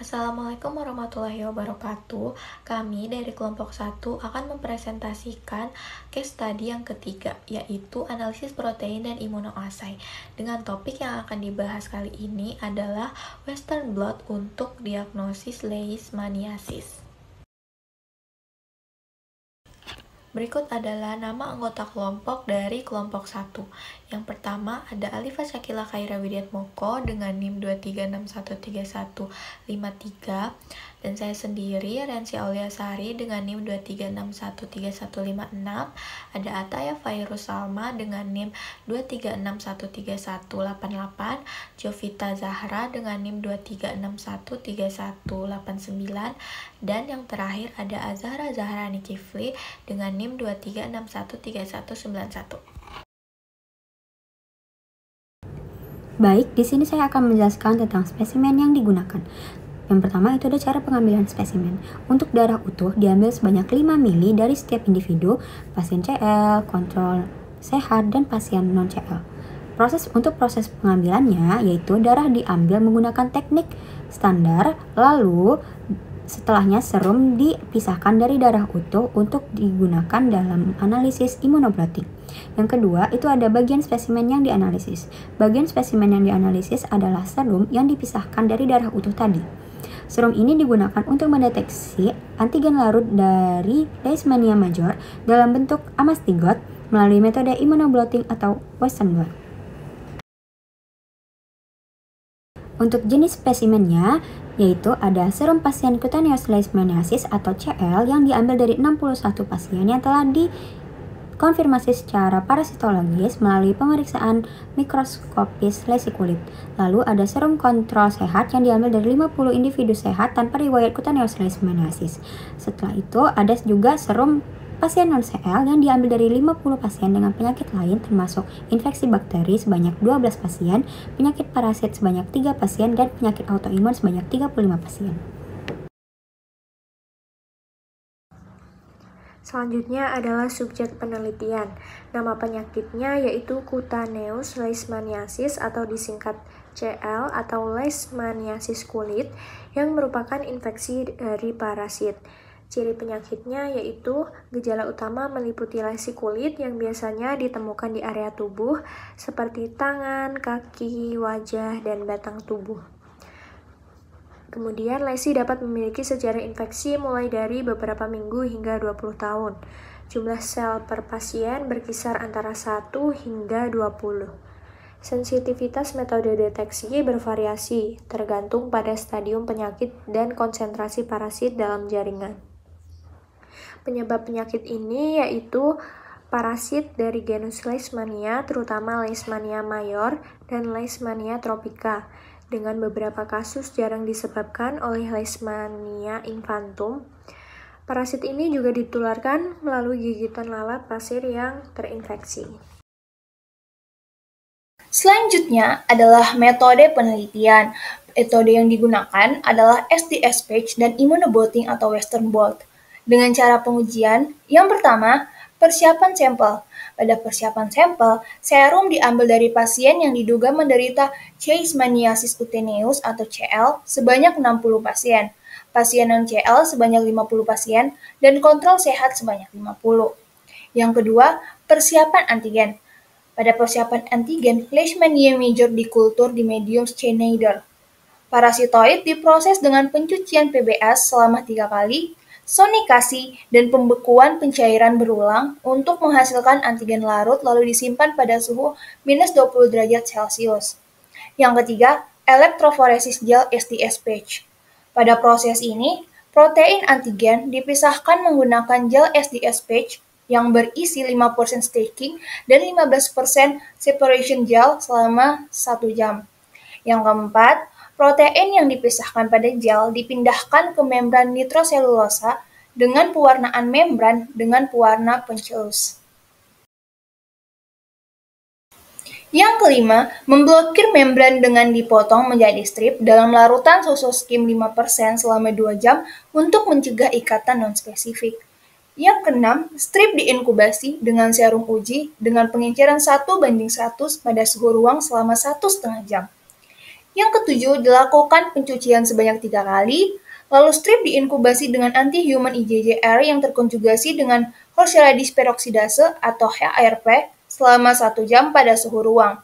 Assalamualaikum warahmatullahi wabarakatuh. Kami dari kelompok 1 akan mempresentasikan case study yang ketiga, yaitu analisis protein dan immunoassay. Dengan topik yang akan dibahas kali ini adalah Western blot untuk diagnosis leishmaniasis. Berikut adalah nama anggota kelompok dari kelompok 1. Yang pertama ada Alifa Syakila Khaira Widiatmoko dengan NIM 236131153, dan saya sendiri Rensi Auliasari dengan NIM 236131156. Ada Ataya Fairuz Salma dengan NIM 236131188, Jovita Zahra dengan NIM 236131189, dan yang terakhir ada Azhara Zahrani Kifli dengan NIM 236131191. Baik, di sini saya akan menjelaskan tentang spesimen yang digunakan. Yang pertama itu ada cara pengambilan spesimen. Untuk darah utuh diambil sebanyak 5 mili dari setiap individu, pasien CL, kontrol sehat, dan pasien non-CL. Proses pengambilannya yaitu darah diambil menggunakan teknik standar, lalu setelahnya serum dipisahkan dari darah utuh untuk digunakan dalam analisis immunoblotting. Yang kedua, itu ada bagian spesimen yang dianalisis. Bagian spesimen yang dianalisis adalah serum yang dipisahkan dari darah utuh tadi. Serum ini digunakan untuk mendeteksi antigen larut dari Leishmania major dalam bentuk amastigot melalui metode immunoblotting atau Western blot. Untuk jenis spesimennya, yaitu ada serum pasien cutaneous leishmaniasis atau CL yang diambil dari 61 pasien yang telah dikonfirmasi secara parasitologis melalui pemeriksaan mikroskopis lesi kulit. Lalu ada serum kontrol sehat yang diambil dari 50 individu sehat tanpa riwayat cutaneous leishmaniasis. Setelah itu ada juga serum pasien non-CL yang diambil dari 50 pasien dengan penyakit lain termasuk infeksi bakteri sebanyak 12 pasien, penyakit parasit sebanyak 3 pasien, dan penyakit autoimun sebanyak 35 pasien. Selanjutnya adalah subjek penelitian. Nama penyakitnya yaitu cutaneous leishmaniasis atau disingkat CL atau leishmaniasis kulit yang merupakan infeksi dari parasit. Ciri penyakitnya yaitu gejala utama meliputi lesi kulit yang biasanya ditemukan di area tubuh seperti tangan, kaki, wajah, dan batang tubuh. Kemudian lesi dapat memiliki sejarah infeksi mulai dari beberapa minggu hingga 20 tahun. Jumlah sel per pasien berkisar antara 1 hingga 20. Sensitivitas metode deteksi bervariasi, tergantung pada stadium penyakit dan konsentrasi parasit dalam jaringan. Penyebab penyakit ini yaitu parasit dari genus Leishmania, terutama Leishmania mayor dan Leishmania tropica, dengan beberapa kasus jarang disebabkan oleh Leishmania infantum. Parasit ini juga ditularkan melalui gigitan lalat pasir yang terinfeksi. Selanjutnya adalah metode penelitian. Metode yang digunakan adalah SDS-PAGE dan immunoblotting atau Western blot. Dengan cara pengujian, yang pertama, persiapan sampel. Pada persiapan sampel, serum diambil dari pasien yang diduga menderita Leishmaniasis cutaneous atau CL sebanyak 60 pasien, pasien non-CL sebanyak 50 pasien, dan kontrol sehat sebanyak 50. Yang kedua, persiapan antigen. Pada persiapan antigen, Leishmania major dikultur di medium Schneider. Parasitoid diproses dengan pencucian PBS selama 3 kali, sonikasi, dan pembekuan pencairan berulang untuk menghasilkan antigen larut lalu disimpan pada suhu minus 20 derajat Celcius. Yang ketiga, elektroforesis gel SDS-PAGE. Pada proses ini, protein antigen dipisahkan menggunakan gel SDS-PAGE yang berisi 5% staking dan 15% separation gel selama 1 jam. Yang keempat, protein yang dipisahkan pada gel dipindahkan ke membran nitroselulosa dengan pewarnaan membran dengan pewarna pencelus. Yang kelima, memblokir membran dengan dipotong menjadi strip dalam larutan susu skim 5% selama 2 jam untuk mencegah ikatan non-spesifik. Yang keenam, strip diinkubasi dengan serum uji dengan pengenceran 1:100 pada suhu ruang selama 1,5 jam. Yang ketujuh, dilakukan pencucian sebanyak 3 kali, lalu strip diinkubasi dengan anti-human IgG-R yang terkonjugasi dengan Horseradish peroksidase atau HARP selama 1 jam pada suhu ruang.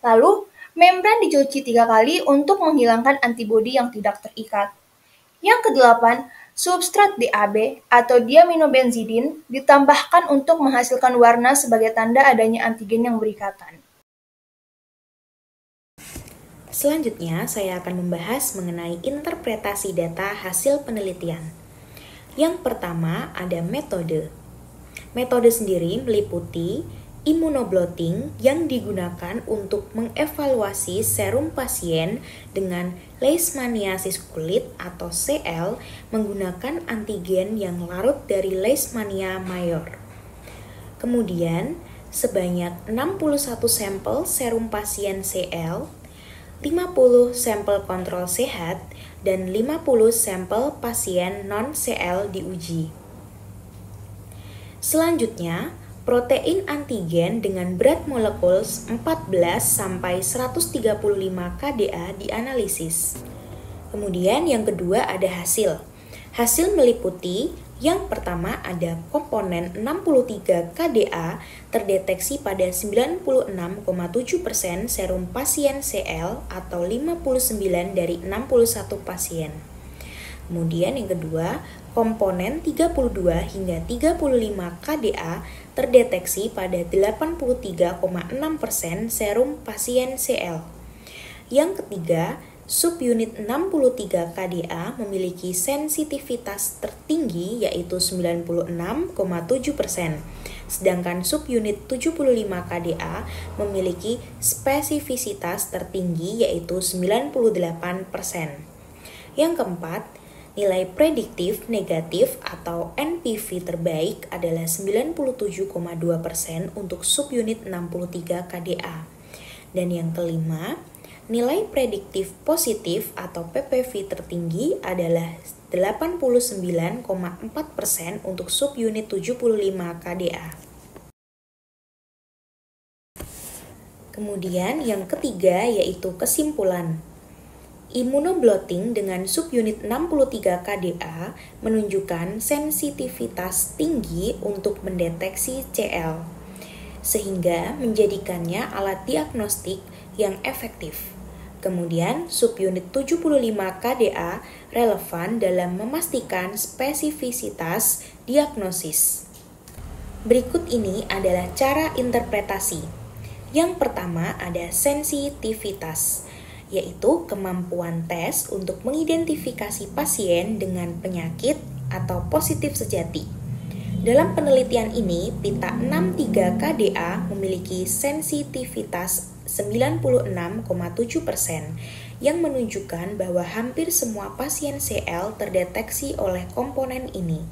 Lalu, membran dicuci 3 kali untuk menghilangkan antibodi yang tidak terikat. Yang kedelapan, substrat DAB atau diaminobenzidin ditambahkan untuk menghasilkan warna sebagai tanda adanya antigen yang berikatan. Selanjutnya, saya akan membahas mengenai interpretasi data hasil penelitian. Yang pertama, ada metode. Metode sendiri meliputi immunoblotting yang digunakan untuk mengevaluasi serum pasien dengan leishmaniasis kulit atau CL menggunakan antigen yang larut dari Leishmania mayor. Kemudian, sebanyak 61 sampel serum pasien CL, 50 sampel kontrol sehat, dan 50 sampel pasien non-CL diuji. Selanjutnya, protein antigen dengan berat molekul 14-135 kDa dianalisis. Kemudian yang kedua ada hasil. Hasil meliputi yang pertama ada komponen 63 kDa terdeteksi pada 96,7% serum pasien CL atau 59 dari 61 pasien. Kemudian yang kedua, komponen 32 hingga 35 kDa terdeteksi pada 83,6% serum pasien CL. Yang ketiga, subunit 63 kDa memiliki sensitivitas tertinggi yaitu 96,7%, sedangkan subunit 75 kDa memiliki spesifisitas tertinggi yaitu 98%. Yang keempat, nilai prediktif negatif atau NPV terbaik adalah 97,2% untuk subunit 63 kDa. Dan yang kelima, nilai prediktif positif atau PPV tertinggi adalah 89,4% untuk subunit 75 kDa. Kemudian yang ketiga yaitu kesimpulan. Immunoblotting dengan subunit 63 kDa menunjukkan sensitivitas tinggi untuk mendeteksi CL, sehingga menjadikannya alat diagnostik yang efektif. Kemudian, subunit 75 kDa relevan dalam memastikan spesifisitas diagnosis. Berikut ini adalah cara interpretasi. Yang pertama ada sensitivitas, yaitu kemampuan tes untuk mengidentifikasi pasien dengan penyakit atau positif sejati. Dalam penelitian ini, pita 63 kDa memiliki sensitivitas 96,7% yang menunjukkan bahwa hampir semua pasien CL terdeteksi oleh komponen ini.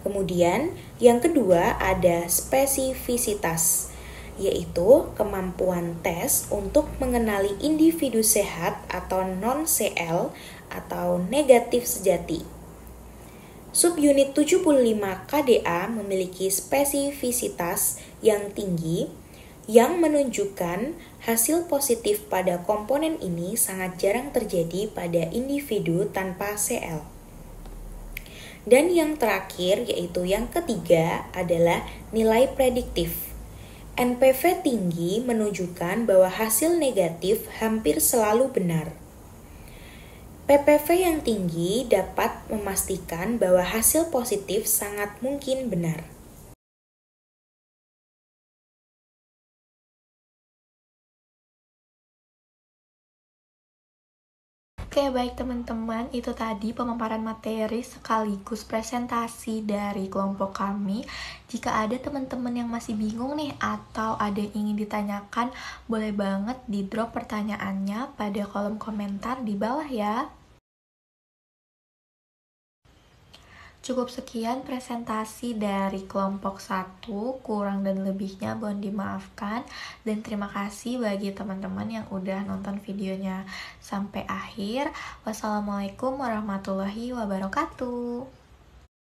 Kemudian, yang kedua ada spesifisitas, yaitu kemampuan tes untuk mengenali individu sehat atau non-CL atau negatif sejati. Subunit 75 kDa memiliki spesifisitas yang tinggi yang menunjukkan hasil positif pada komponen ini sangat jarang terjadi pada individu tanpa CL. Dan yang terakhir yaitu yang ketiga adalah nilai prediktif. NPV tinggi menunjukkan bahwa hasil negatif hampir selalu benar. PPV yang tinggi dapat memastikan bahwa hasil positif sangat mungkin benar. Oke, baik teman-teman, itu tadi pemaparan materi sekaligus presentasi dari kelompok kami. Jika ada teman-teman yang masih bingung nih atau ada yang ingin ditanyakan, boleh banget di drop pertanyaannya pada kolom komentar di bawah ya. Cukup sekian presentasi dari kelompok 1, kurang dan lebihnya mohon dimaafkan. Dan terima kasih bagi teman-teman yang udah nonton videonya sampai akhir. Wassalamualaikum warahmatullahi wabarakatuh.